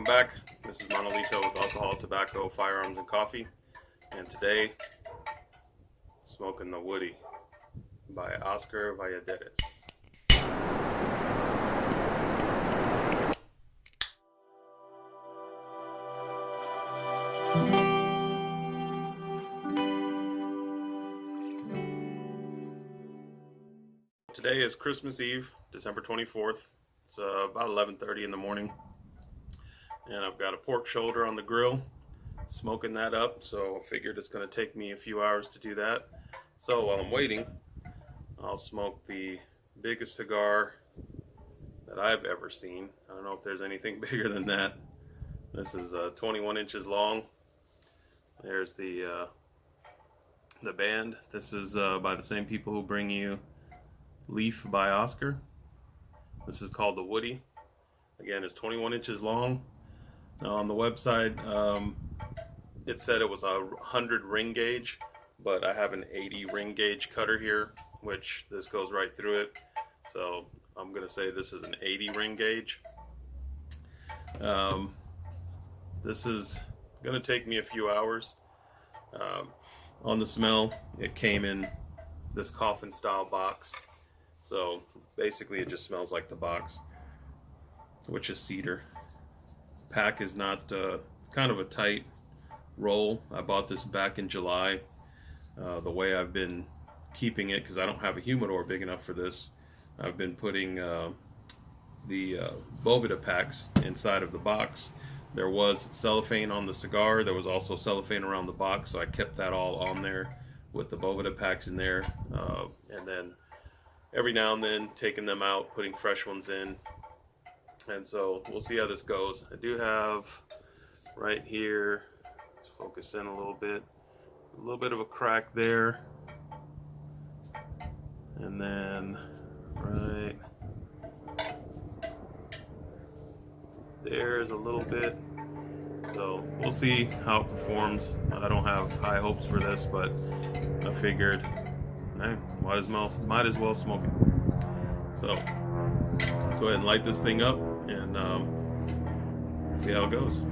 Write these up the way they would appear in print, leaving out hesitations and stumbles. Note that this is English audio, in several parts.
back. This is Monolito with Alcohol, Tobacco, Firearms, and Coffee. And today, smoking the Woody by Oscar Valladares. Today is Christmas Eve, December 24th. It's about 11:30 in the morning. And I've got a pork shoulder on the grill, smoking that up. So I figured it's going to take me a few hours to do that. So while I'm waiting, I'll smoke the biggest cigar that I've ever seen. I don't know if there's anything bigger than that. This is 21 inches long. There's the band. This is by the same people who bring you Leaf by Oscar. This is called the Woody. Again, it's 21 inches long. Now on the website, it said it was a 100 ring gauge, but I have an 80 ring gauge cutter here, which this goes right through it. So I'm gonna say this is an 80 ring gauge. This is gonna take me a few hours. On the smell, it came in this coffin style box. So basically it just smells like the box, which is cedar. Pack is not, kind of a tight roll. I bought this back in July. The way I've been keeping it, because I don't have a humidor big enough for this, I've been putting the Boveda packs inside of the box. There was cellophane on the cigar. There was also cellophane around the box, so I kept that all on there with the Boveda packs in there. And then every now and then taking them out, putting fresh ones in. And so we'll see how this goes. I do have right here, let's focus in a little bit of a crack there. And then right there's a little bit. So we'll see how it performs. I don't have high hopes for this, but I figured, hey, might as well smoke it. So let's go ahead and light this thing up and see how it goes.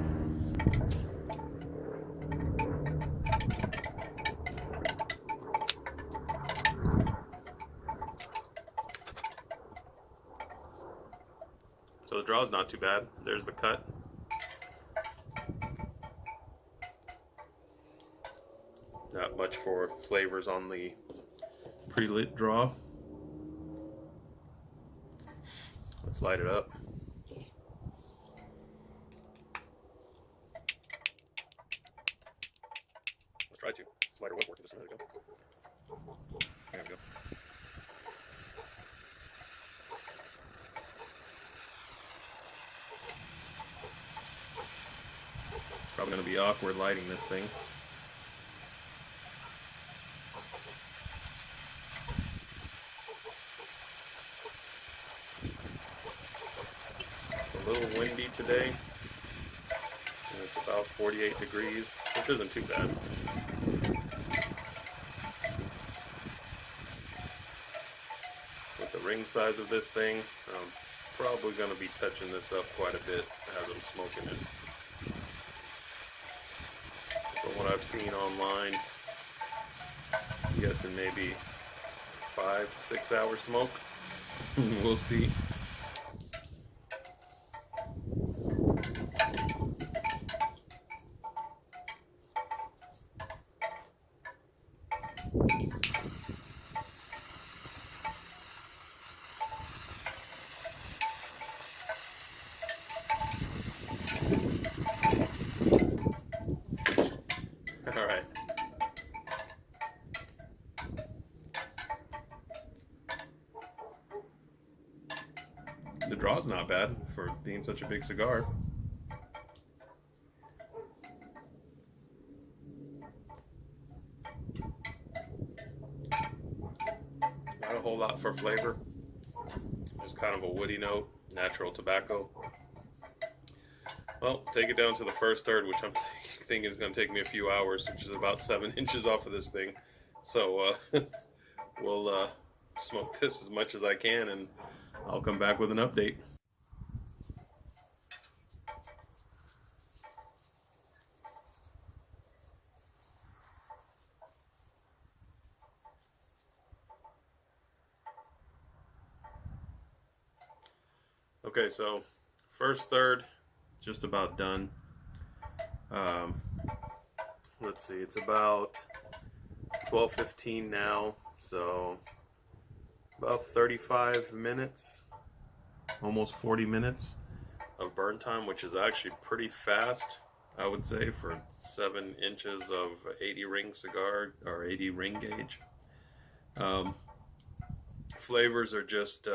So the draw is not too bad. There's the cut. Not much for flavors on the pre-lit draw. Let's light it up. Let's try to. This lighter was working just a minute ago. There we go. Probably going to be awkward lighting this thing. A little windy today, and it's about 48 degrees, which isn't too bad. With the ring size of this thing, I'm probably going to be touching this up quite a bit as I'm smoking it. From what I've seen online, I'm guessing maybe 5-6 hour smoke. We'll see. All right. The draw's not bad for being such a big cigar. Not a whole lot for flavor. Just kind of a woody note, natural tobacco. Well, take it down to the first third, which I'm thinking is going to take me a few hours, which is about 7 inches off of this thing. So we'll smoke this as much as I can, and I'll come back with an update. Okay, so first third, just about done. Um, let's see, it's about 12:15 now, so about 35 minutes, almost 40 minutes of burn time, which is actually pretty fast, I would say, for 7 inches of 80 ring cigar or 80 ring gauge. Um, Flavors are just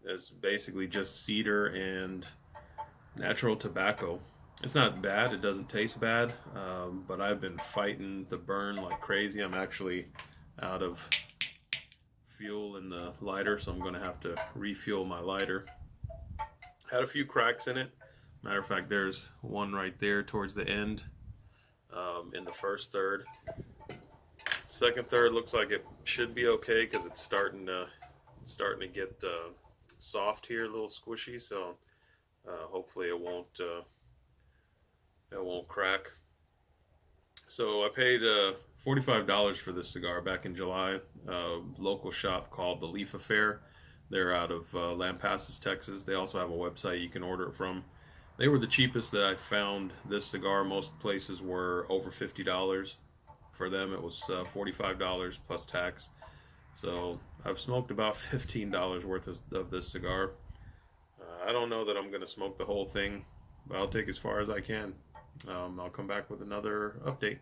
is basically just cedar and natural tobacco. It's not bad. It doesn't taste bad, but I've been fighting the burn like crazy. I'm actually out of fuel in the lighter, so I'm going to have to refuel my lighter. Had a few cracks in it. Matter of fact, there's one right there towards the end in the first third. Second third looks like it should be okay because it's starting to get soft here, a little squishy. So hopefully it won't crack. So I paid $45 for this cigar back in July. Local shop called The Leaf Affair. They're out of Lampasas, Texas. They also have a website you can order it from. They were the cheapest that I found this cigar. Most places were over $50. For them, it was $45 plus tax. So I've smoked about $15 worth of this cigar. I don't know that I'm going to smoke the whole thing, but I'll take as far as I can. I'll come back with another update.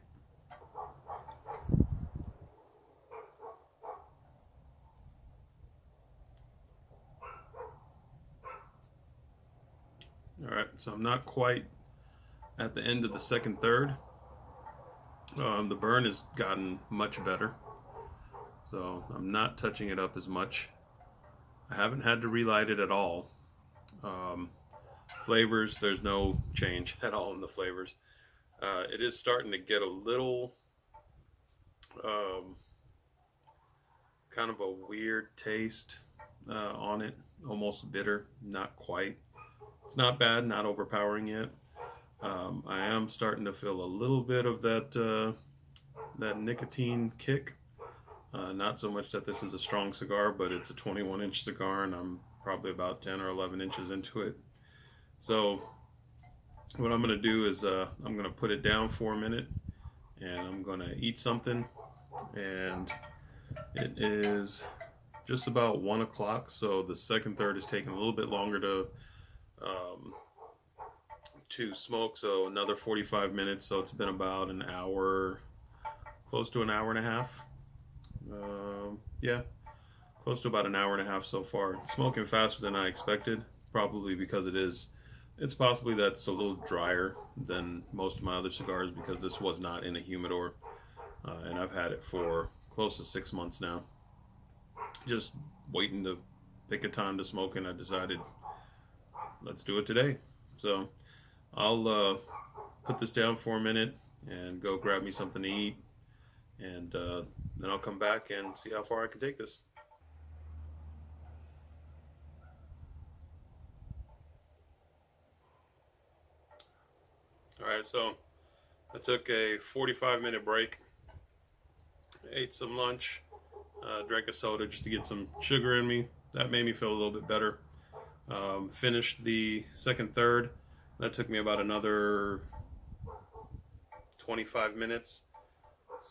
Alright, so I'm not quite at the end of the second third. The burn has gotten much better, so I'm not touching it up as much. I haven't had to relight it at all. Flavors, there's no change at all in the flavors. It is starting to get a little kind of a weird taste on it, almost bitter, not quite. It's not bad, not overpowering yet. I am starting to feel a little bit of that nicotine kick. Not so much that this is a strong cigar, but it's a 21-inch cigar, and I'm probably about 10 or 11 inches into it. So what I'm going to do is I'm going to put it down for a minute, and I'm going to eat something. And it is just about 1 o'clock, so the second third is taking a little bit longer to smoke, so another 45 minutes, so it's been about an hour, close to an hour and a half. Yeah, close to about an hour and a half so far. Smoking faster than I expected, probably because it's possibly that's a little drier than most of my other cigars because this was not in a humidor, and I've had it for close to 6 months now. Just waiting to pick a time to smoke, and I decided let's do it today. So I'll put this down for a minute and go grab me something to eat, and then I'll come back and see how far I can take this. Alright, so I took a 45-minute break, ate some lunch, drank a soda just to get some sugar in me. That made me feel a little bit better. Finished the second third. That took me about another 25 minutes.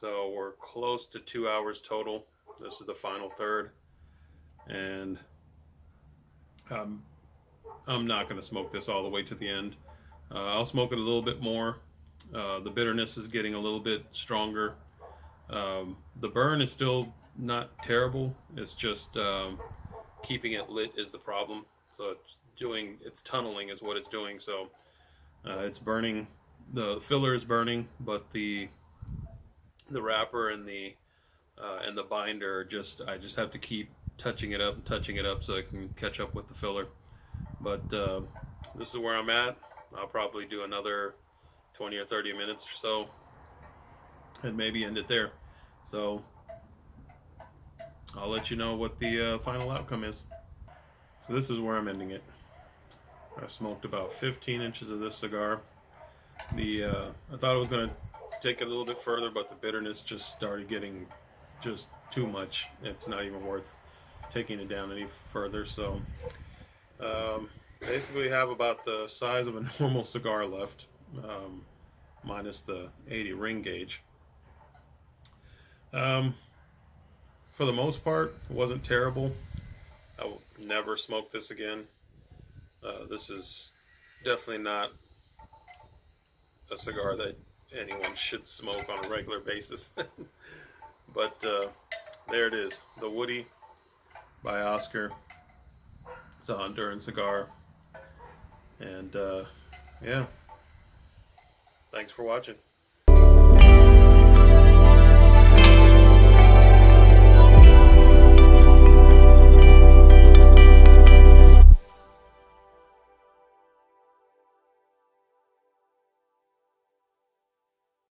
So we're close to 2 hours total. This is the final third. And I'm not going to smoke this all the way to the end. I'll smoke it a little bit more. The bitterness is getting a little bit stronger. The burn is still not terrible. It's just keeping it lit is the problem. So it's tunneling is what it's doing. So it's burning. The filler is burning, but the wrapper and the binder I just have to keep touching it up so I can catch up with the filler. But this is where I'm at. I'll probably do another 20 or 30 minutes or so and maybe end it there. So I'll let you know what the final outcome is. So this is where I'm ending it. I smoked about 15 inches of this cigar. I thought it was going to take it a little bit further, but the bitterness just started getting just too much. It's not even worth taking it down any further. So Basically have about the size of a normal cigar left, minus the 80 ring gauge. For the most part, it wasn't terrible. I will never smoke this again. This is definitely not a cigar that anyone should smoke on a regular basis. But there it is, the Woody by Oscar. It's a Honduran cigar. And yeah, thanks for watching.